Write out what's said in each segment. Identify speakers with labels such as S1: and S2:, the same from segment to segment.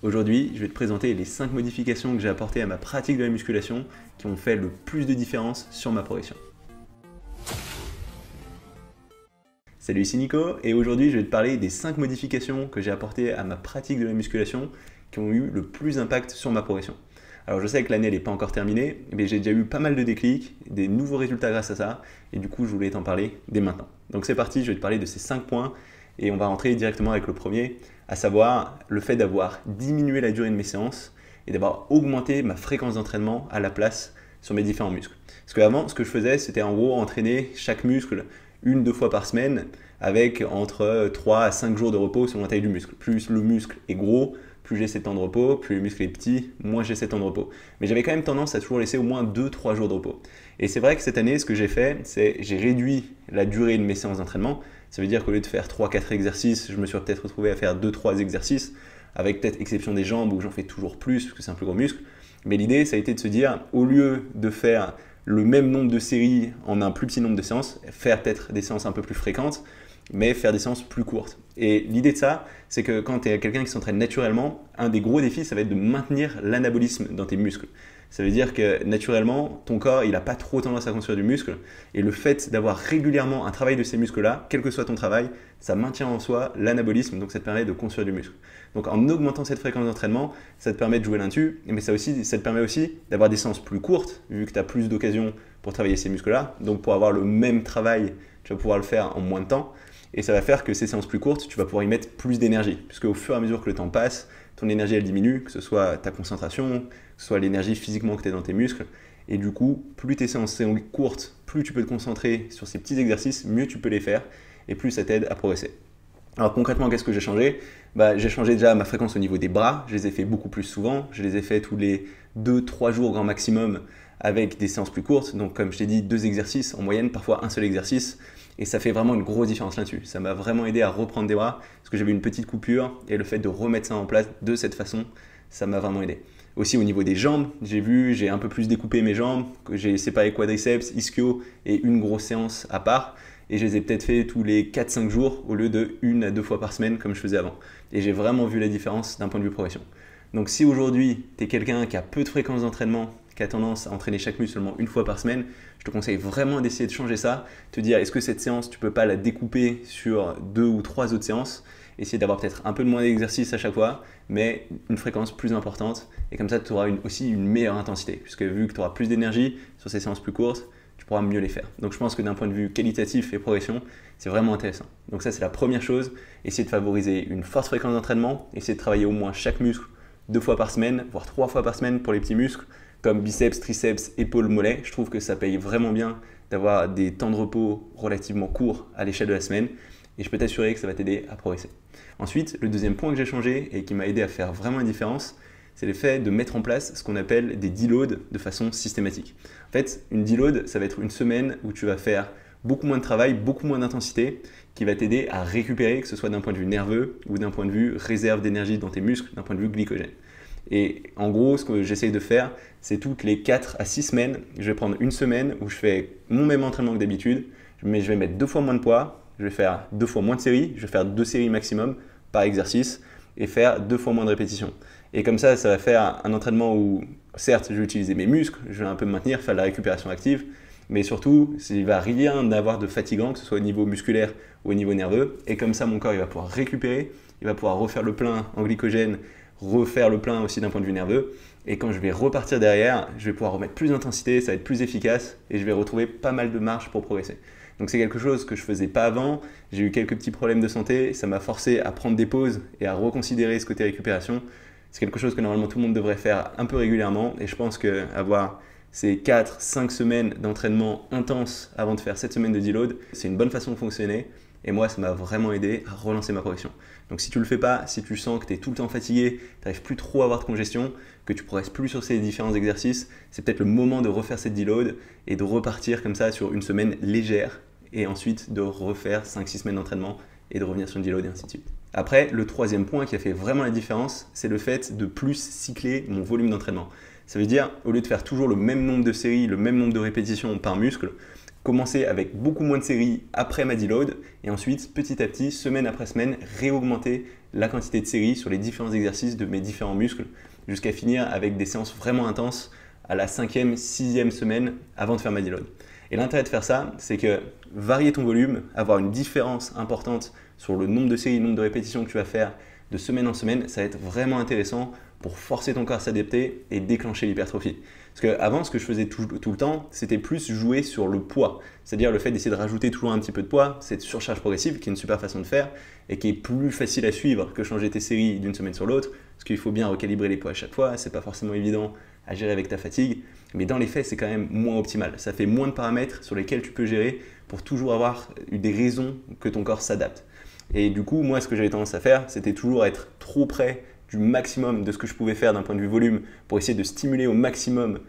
S1: Aujourd'hui, je vais te présenter les 5 modifications que j'ai apportées à ma pratique de la musculation qui ont fait le plus de différence sur ma progression. Salut, ici Nico et aujourd'hui je vais te parler des 5 modifications que j'ai apportées à ma pratique de la musculation qui ont eu le plus d'impact sur ma progression. Alors je sais que l'année n'est pas encore terminée, mais j'ai déjà eu pas mal de déclics, des nouveaux résultats grâce à ça, et du coup je voulais t'en parler dès maintenant. Donc c'est parti, je vais te parler de ces 5 points, et on va rentrer directement avec le premier, à savoir le fait d'avoir diminué la durée de mes séances, et d'avoir augmenté ma fréquence d'entraînement à la place sur mes différents muscles. Parce qu'avant, ce que je faisais, c'était en gros entraîner chaque muscle 1-2 fois par semaine, avec entre 3 à 5 jours de repos selon la taille du muscle. Plus le muscle est gros, plus j'ai 7 temps de repos, plus le muscle est petit, moins j'ai 7 temps de repos. Mais j'avais quand même tendance à toujours laisser au moins 2-3 jours de repos. Et c'est vrai que cette année, ce que j'ai fait, c'est j'ai réduit la durée de mes séances d'entraînement. Ça veut dire qu'au lieu de faire 3-4 exercices, je me suis peut-être retrouvé à faire 2-3 exercices, avec peut-être exception des jambes où j'en fais toujours plus, parce que c'est un plus gros muscle. Mais l'idée, ça a été de se dire, au lieu de faire le même nombre de séries en un plus petit nombre de séances, faire peut-être des séances un peu plus fréquentes, mais faire des séances plus courtes. Et l'idée de ça, c'est que quand tu es quelqu'un qui s'entraîne naturellement, un des gros défis, ça va être de maintenir l'anabolisme dans tes muscles. Ça veut dire que naturellement, ton corps, il n'a pas trop tendance à construire du muscle. Et le fait d'avoir régulièrement un travail de ces muscles-là, quel que soit ton travail, ça maintient en soi l'anabolisme, donc ça te permet de construire du muscle. Donc en augmentant cette fréquence d'entraînement, ça te permet de jouer là-dessus, mais ça te permet aussi d'avoir des séances plus courtes, vu que tu as plus d'occasions pour travailler ces muscles-là. Donc pour avoir le même travail, tu vas pouvoir le faire en moins de temps. Et ça va faire que ces séances plus courtes, tu vas pouvoir y mettre plus d'énergie. Puisque au fur et à mesure que le temps passe, ton énergie elle diminue, que ce soit ta concentration, que ce soit l'énergie physiquement que tu as dans tes muscles. Et du coup, plus tes séances sont courtes, plus tu peux te concentrer sur ces petits exercices, mieux tu peux les faire et plus ça t'aide à progresser. Alors concrètement, qu'est-ce que j'ai changé ? J'ai changé déjà ma fréquence au niveau des bras, je les ai fait beaucoup plus souvent, je les ai fait tous les 2-3 jours grand maximum avec des séances plus courtes. Donc comme je t'ai dit, 2 exercices en moyenne, parfois un seul exercice. Et ça fait vraiment une grosse différence là-dessus. Ça m'a vraiment aidé à reprendre des bras parce que j'avais une petite coupure et le fait de remettre ça en place de cette façon, ça m'a vraiment aidé. Aussi au niveau des jambes, j'ai un peu plus découpé mes jambes, que j'ai séparé quadriceps, ischio et une grosse séance à part. Et je les ai peut-être fait tous les 4-5 jours au lieu de 1 à 2 fois par semaine comme je faisais avant. Et j'ai vraiment vu la différence d'un point de vue progression. Donc si aujourd'hui, tu es quelqu'un qui a peu de fréquence d'entraînement, qui a tendance à entraîner chaque muscle seulement 1 fois par semaine, je te conseille vraiment d'essayer de changer ça, te dire est-ce que cette séance, tu ne peux pas la découper sur 2 ou 3 autres séances, essayer d'avoir peut-être un peu moins d'exercice à chaque fois, mais une fréquence plus importante, et comme ça tu auras aussi une meilleure intensité, puisque vu que tu auras plus d'énergie sur ces séances plus courtes, tu pourras mieux les faire. Donc je pense que d'un point de vue qualitatif et progression, c'est vraiment intéressant. Donc ça c'est la première chose, essayer de favoriser une forte fréquence d'entraînement, essayer de travailler au moins chaque muscle 2 fois par semaine, voire 3 fois par semaine pour les petits muscles, comme biceps, triceps, épaules, mollets. Je trouve que ça paye vraiment bien d'avoir des temps de repos relativement courts à l'échelle de la semaine et je peux t'assurer que ça va t'aider à progresser. Ensuite, le deuxième point que j'ai changé et qui m'a aidé à faire vraiment une différence, c'est le fait de mettre en place ce qu'on appelle des deloads de façon systématique. En fait, une deload, ça va être une semaine où tu vas faire beaucoup moins de travail, beaucoup moins d'intensité, qui va t'aider à récupérer, que ce soit d'un point de vue nerveux ou d'un point de vue réserve d'énergie dans tes muscles, d'un point de vue glycogène. Et en gros, ce que j'essaye de faire, c'est toutes les 4 à 6 semaines, je vais prendre une semaine où je fais mon même entraînement que d'habitude, mais je vais mettre 2 fois moins de poids, je vais faire 2 fois moins de séries, je vais faire 2 séries maximum par exercice et faire 2 fois moins de répétitions. Et comme ça va faire un entraînement où, certes, je vais utiliser mes muscles, je vais un peu me maintenir, faire de la récupération active, mais surtout, il ne va rien avoir de fatigant, que ce soit au niveau musculaire ou au niveau nerveux. Et comme ça, mon corps il va pouvoir récupérer, il va pouvoir refaire le plein en glycogène, refaire le plein aussi d'un point de vue nerveux. Et quand je vais repartir derrière, je vais pouvoir remettre plus d'intensité, ça va être plus efficace et je vais retrouver pas mal de marge pour progresser. Donc c'est quelque chose que je ne faisais pas avant, j'ai eu quelques petits problèmes de santé, ça m'a forcé à prendre des pauses et à reconsidérer ce côté récupération. C'est quelque chose que normalement tout le monde devrait faire un peu régulièrement et je pense qu'avoir ces 4-5 semaines d'entraînement intense avant de faire 7 semaines de deload, c'est une bonne façon de fonctionner. Et moi, ça m'a vraiment aidé à relancer ma progression. Donc si tu ne le fais pas, si tu sens que tu es tout le temps fatigué, tu n'arrives plus trop à avoir de congestion, que tu progresses plus sur ces différents exercices, c'est peut-être le moment de refaire cette deload et de repartir comme ça sur une semaine légère et ensuite de refaire 5-6 semaines d'entraînement et de revenir sur une deload et ainsi de suite. Après, le troisième point qui a fait vraiment la différence, c'est le fait de plus cycler mon volume d'entraînement. Ça veut dire, au lieu de faire toujours le même nombre de séries, le même nombre de répétitions par muscle, commencer avec beaucoup moins de séries après ma deload et ensuite, petit à petit, semaine après semaine, réaugmenter la quantité de séries sur les différents exercices de mes différents muscles jusqu'à finir avec des séances vraiment intenses à la 5e, 6e semaine avant de faire ma deload. Et l'intérêt de faire ça, c'est que varier ton volume, avoir une différence importante sur le nombre de séries, le nombre de répétitions que tu vas faire de semaine en semaine, ça va être vraiment intéressant pour forcer ton corps à s'adapter et déclencher l'hypertrophie. Parce qu'avant, ce que je faisais tout le temps, c'était plus jouer sur le poids. C'est-à-dire le fait d'essayer de rajouter toujours un petit peu de poids, cette surcharge progressive qui est une super façon de faire et qui est plus facile à suivre que changer tes séries d'une semaine sur l'autre, parce qu'il faut bien recalibrer les poids à chaque fois, c'est pas forcément évident à gérer avec ta fatigue, mais dans les faits, c'est quand même moins optimal. Ça fait moins de paramètres sur lesquels tu peux gérer pour toujours avoir des raisons que ton corps s'adapte. Et du coup, moi, ce que j'avais tendance à faire, c'était toujours être trop près du maximum de ce que je pouvais faire d'un point de vue volume pour essayer de stimuler au maximum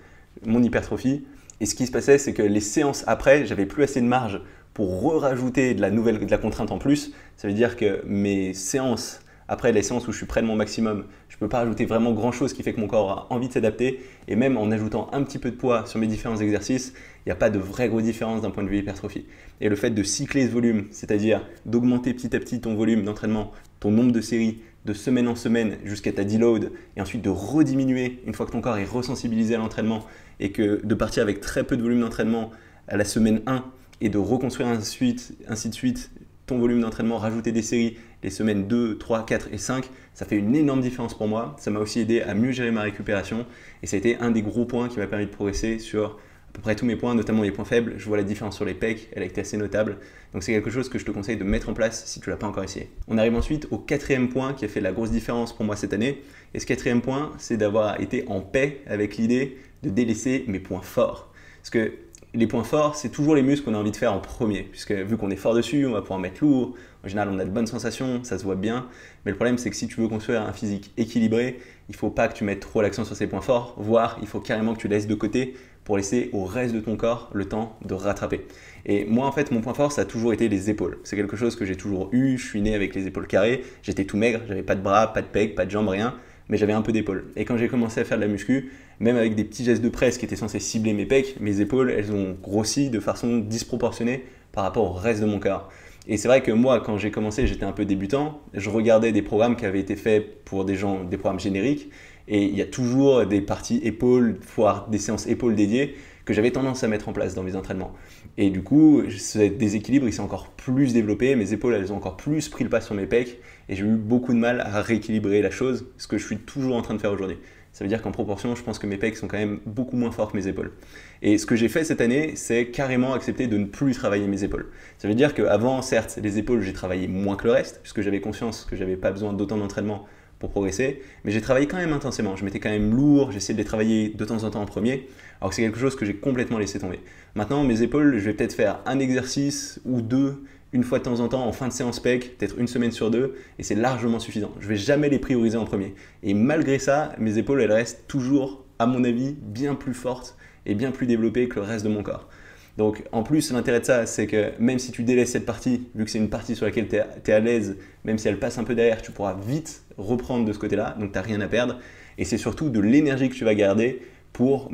S1: mon hypertrophie. Et ce qui se passait, c'est que les séances après, j'avais plus assez de marge pour rajouter de la contrainte en plus. Ça veut dire que mes séances, après les séances où je suis près de mon maximum, je ne peux pas rajouter vraiment grand chose qui fait que mon corps a envie de s'adapter. Et même en ajoutant un petit peu de poids sur mes différents exercices, il n'y a pas de vraie grosse différence d'un point de vue hypertrophie. Et le fait de cycler ce volume, c'est-à-dire d'augmenter petit à petit ton volume d'entraînement, ton nombre de séries, de semaine en semaine jusqu'à ta deload et ensuite de rediminuer une fois que ton corps est resensibilisé à l'entraînement et que de partir avec très peu de volume d'entraînement à la semaine 1 et de reconstruire ainsi de suite ton volume d'entraînement, rajouter des séries les semaines 2, 3, 4 et 5, ça fait une énorme différence pour moi. Ça m'a aussi aidé à mieux gérer ma récupération et ça a été un des gros points qui m'a permis de progresser sur à peu près tous mes points, notamment les points faibles. Je vois la différence sur les pecs, elle a été assez notable. Donc c'est quelque chose que je te conseille de mettre en place si tu ne l'as pas encore essayé. On arrive ensuite au 4e point qui a fait la grosse différence pour moi cette année. Et ce 4e point, c'est d'avoir été en paix avec l'idée de délaisser mes points forts. Parce que les points forts, c'est toujours les muscles qu'on a envie de faire en premier. Puisque vu qu'on est fort dessus, on va pouvoir mettre lourd. En général, on a de bonnes sensations, ça se voit bien. Mais le problème, c'est que si tu veux construire un physique équilibré, il ne faut pas que tu mettes trop l'accent sur ces points forts, voire il faut carrément que tu laisses de côté pour laisser au reste de ton corps le temps de rattraper. Et moi, en fait, mon point fort, ça a toujours été les épaules. C'est quelque chose que j'ai toujours eu. Je suis né avec les épaules carrées. J'étais tout maigre, j'avais pas de bras, pas de pecs, pas de jambes, rien. Mais j'avais un peu d'épaules. Et quand j'ai commencé à faire de la muscu, même avec des petits gestes de presse qui étaient censés cibler mes pecs, mes épaules, elles ont grossi de façon disproportionnée par rapport au reste de mon corps. Et c'est vrai que moi, quand j'ai commencé, j'étais un peu débutant. Je regardais des programmes qui avaient été faits pour des gens, des programmes génériques. Et il y a toujours des parties épaules, voire des séances épaules dédiées que j'avais tendance à mettre en place dans mes entraînements. Et du coup, ce déséquilibre, il s'est encore plus développé. Mes épaules, elles ont encore plus pris le pas sur mes pecs. Et j'ai eu beaucoup de mal à rééquilibrer la chose, ce que je suis toujours en train de faire aujourd'hui. Ça veut dire qu'en proportion, je pense que mes pecs sont quand même beaucoup moins forts que mes épaules. Et ce que j'ai fait cette année, c'est carrément accepter de ne plus travailler mes épaules. Ça veut dire qu'avant, certes, les épaules, j'ai travaillé moins que le reste, puisque j'avais conscience que je n'avais pas besoin d'autant d'entraînement pour progresser, mais j'ai travaillé quand même intensément. Je m'étais quand même lourd, j'essayais de les travailler de temps en temps en premier, alors que c'est quelque chose que j'ai complètement laissé tomber. Maintenant, mes épaules, je vais peut-être faire un exercice ou deux, une fois de temps en temps, en fin de séance pec, peut-être une semaine sur deux, et c'est largement suffisant. Je ne vais jamais les prioriser en premier. Et malgré ça, mes épaules, elles restent toujours, à mon avis, bien plus fortes et bien plus développées que le reste de mon corps. Donc en plus, l'intérêt de ça, c'est que même si tu délaisses cette partie, vu que c'est une partie sur laquelle tu es à l'aise, même si elle passe un peu derrière, tu pourras vite reprendre de ce côté-là, donc tu n'as rien à perdre. Et c'est surtout de l'énergie que tu vas garder pour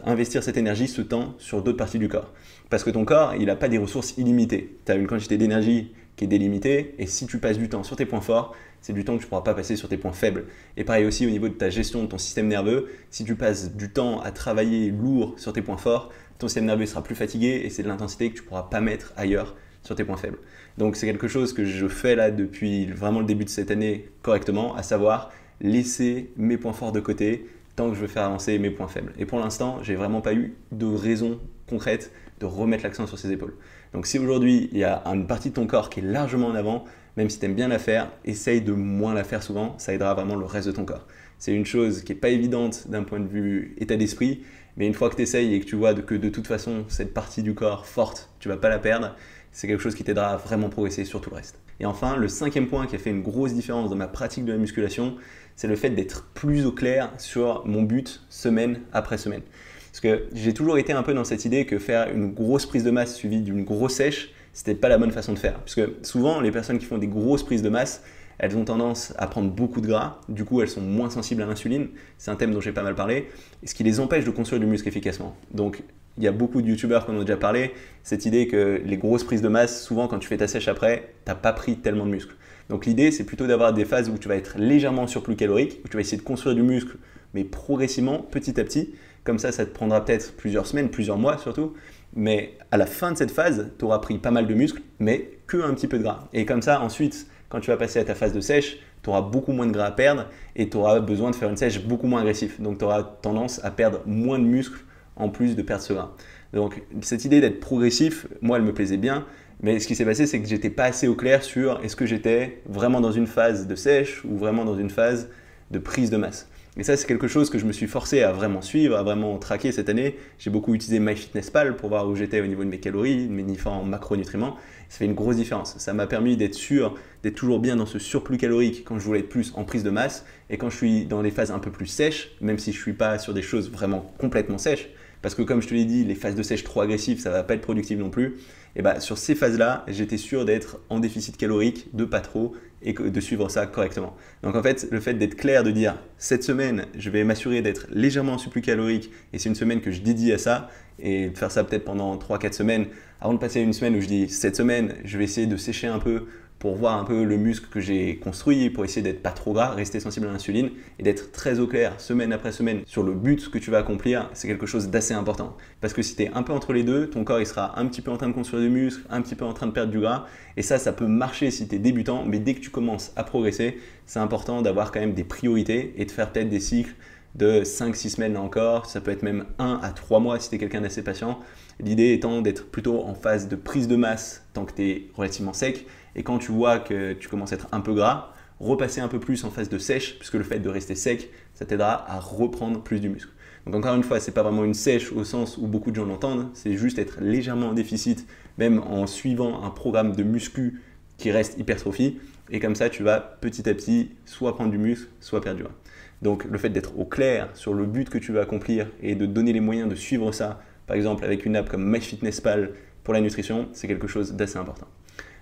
S1: investir cette énergie, ce temps, sur d'autres parties du corps. Parce que ton corps, il n'a pas des ressources illimitées. Tu as une quantité d'énergie qui est délimitée, et si tu passes du temps sur tes points forts, c'est du temps que tu ne pourras pas passer sur tes points faibles. Et pareil aussi au niveau de ta gestion de ton système nerveux, si tu passes du temps à travailler lourd sur tes points forts, ton système nerveux sera plus fatigué et c'est de l'intensité que tu ne pourras pas mettre ailleurs sur tes points faibles. Donc c'est quelque chose que je fais là depuis vraiment le début de cette année correctement, à savoir laisser mes points forts de côté tant que je veux faire avancer mes points faibles. Et pour l'instant, j'ai vraiment pas eu de raison concrète de remettre l'accent sur ses épaules. Donc si aujourd'hui il y a une partie de ton corps qui est largement en avant, même si tu aimes bien la faire, essaye de moins la faire souvent, ça aidera vraiment le reste de ton corps. C'est une chose qui n'est pas évidente d'un point de vue état d'esprit, mais une fois que tu essayes et que tu vois que de toute façon cette partie du corps forte, tu ne vas pas la perdre, c'est quelque chose qui t'aidera à vraiment progresser sur tout le reste. Et enfin, le 5e point qui a fait une grosse différence dans ma pratique de la musculation, c'est le fait d'être plus au clair sur mon but semaine après semaine. Parce que j'ai toujours été un peu dans cette idée que faire une grosse prise de masse suivie d'une grosse sèche, c'était pas la bonne façon de faire. Parce que souvent, les personnes qui font des grosses prises de masse, elles ont tendance à prendre beaucoup de gras, du coup elles sont moins sensibles à l'insuline, c'est un thème dont j'ai pas mal parlé, et ce qui les empêche de construire du muscle efficacement. Donc il y a beaucoup de youtubeurs qui en ont déjà parlé, cette idée que les grosses prises de masse, souvent quand tu fais ta sèche après, tu n'as pas pris tellement de muscle. Donc l'idée, c'est plutôt d'avoir des phases où tu vas être légèrement en surplus calorique, où tu vas essayer de construire du muscle, mais progressivement, petit à petit. Comme ça te prendra peut-être plusieurs semaines, plusieurs mois surtout. Mais à la fin de cette phase, tu auras pris pas mal de muscle, mais que un petit peu de gras. Et comme ça, ensuite, quand tu vas passer à ta phase de sèche, tu auras beaucoup moins de gras à perdre et tu auras besoin de faire une sèche beaucoup moins agressive. Donc tu auras tendance à perdre moins de muscle en plus de perdre ce gras. Donc cette idée d'être progressif, moi, elle me plaisait bien. Mais ce qui s'est passé, c'est que j'étais pas assez au clair sur est-ce que j'étais vraiment dans une phase de sèche ou vraiment dans une phase de prise de masse. Et ça, c'est quelque chose que je me suis forcé à vraiment suivre, à vraiment traquer cette année. J'ai beaucoup utilisé MyFitnessPal pour voir où j'étais au niveau de mes calories, de mes différents macronutriments. Ça fait une grosse différence. Ça m'a permis d'être sûr, d'être toujours bien dans ce surplus calorique quand je voulais être plus en prise de masse. Et quand je suis dans les phases un peu plus sèches, même si je ne suis pas sur des choses vraiment complètement sèches, parce que comme je te l'ai dit, les phases de sèche trop agressives, ça ne va pas être productif non plus. Et bah, sur ces phases-là, j'étais sûr d'être en déficit calorique, de pas trop, et de suivre ça correctement. Donc en fait, le fait d'être clair, de dire cette semaine, je vais m'assurer d'être légèrement en surplus calorique, et c'est une semaine que je dédie à ça, et de faire ça peut-être pendant 3-4 semaines, avant de passer à une semaine où je dis cette semaine, je vais essayer de sécher un peu pour voir un peu le muscle que j'ai construit, pour essayer d'être pas trop gras, rester sensible à l'insuline et d'être très au clair semaine après semaine sur le but que tu vas accomplir, c'est quelque chose d'assez important. Parce que si tu es un peu entre les deux, ton corps il sera un petit peu en train de construire du muscle, un petit peu en train de perdre du gras et ça peut marcher si tu es débutant, mais dès que tu commences à progresser, c'est important d'avoir quand même des priorités et de faire peut-être des cycles de 5-6 semaines là encore, ça peut être même 1 à 3 mois si tu es quelqu'un d'assez patient. L'idée étant d'être plutôt en phase de prise de masse tant que tu es relativement sec et quand tu vois que tu commences à être un peu gras, repasser un peu plus en phase de sèche puisque le fait de rester sec, ça t'aidera à reprendre plus du muscle. Donc encore une fois, ce n'est pas vraiment une sèche au sens où beaucoup de gens l'entendent, c'est juste être légèrement en déficit, même en suivant un programme de muscu qui reste hypertrophie et comme ça tu vas petit à petit soit prendre du muscle, soit perdre du gras. Donc le fait d'être au clair sur le but que tu veux accomplir et de donner les moyens de suivre ça, par exemple avec une app comme MyFitnessPal pour la nutrition, c'est quelque chose d'assez important.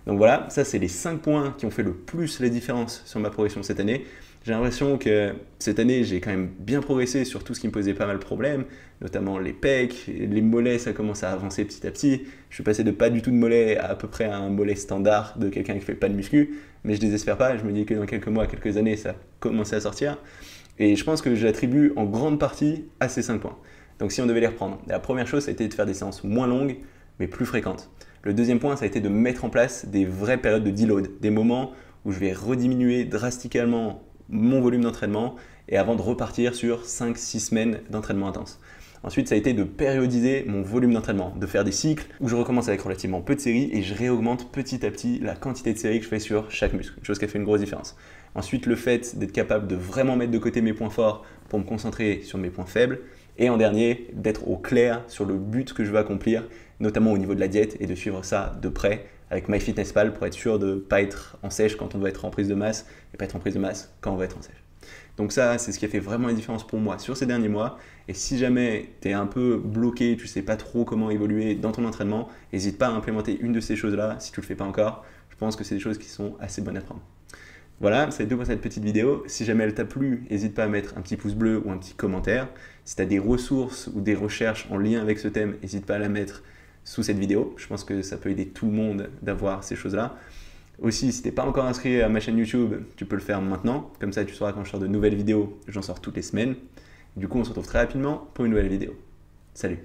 S1: Donc voilà, ça c'est les 5 points qui ont fait le plus la différence sur ma progression cette année. J'ai l'impression que cette année, j'ai quand même bien progressé sur tout ce qui me posait pas mal de problèmes, notamment les pecs, les mollets, ça commence à avancer petit à petit. Je suis passé de pas du tout de mollets à peu près à un mollet standard de quelqu'un qui fait pas de muscu, mais je désespère pas, je me dis que dans quelques mois, quelques années, ça a commencé à sortir. Et je pense que je l'attribue en grande partie à ces 5 points. Donc si on devait les reprendre, la première chose, ça a été de faire des séances moins longues, mais plus fréquentes. Le deuxième point, ça a été de mettre en place des vraies périodes de deload, des moments où je vais rediminuer drastiquement mon volume d'entraînement et avant de repartir sur 5-6 semaines d'entraînement intense. Ensuite, ça a été de périodiser mon volume d'entraînement, de faire des cycles où je recommence avec relativement peu de séries et je réaugmente petit à petit la quantité de séries que je fais sur chaque muscle, chose qui a fait une grosse différence. Ensuite, le fait d'être capable de vraiment mettre de côté mes points forts pour me concentrer sur mes points faibles. Et en dernier, d'être au clair sur le but que je veux accomplir, notamment au niveau de la diète et de suivre ça de près avec MyFitnessPal pour être sûr de ne pas être en sèche quand on doit être en prise de masse et pas être en prise de masse quand on va être en sèche. Donc ça, c'est ce qui a fait vraiment la différence pour moi sur ces derniers mois. Et si jamais tu es un peu bloqué, tu ne sais pas trop comment évoluer dans ton entraînement, n'hésite pas à implémenter une de ces choses-là si tu ne le fais pas encore. Je pense que c'est des choses qui sont assez bonnes à prendre. Voilà, c'est tout pour cette petite vidéo. Si jamais elle t'a plu, n'hésite pas à mettre un petit pouce bleu ou un petit commentaire. Si tu as des ressources ou des recherches en lien avec ce thème, n'hésite pas à la mettre sous cette vidéo. Je pense que ça peut aider tout le monde d'avoir ces choses-là. Aussi, si tu n'es pas encore inscrit à ma chaîne YouTube, tu peux le faire maintenant. Comme ça, tu sauras quand je sors de nouvelles vidéos. J'en sors toutes les semaines. Du coup, on se retrouve très rapidement pour une nouvelle vidéo. Salut!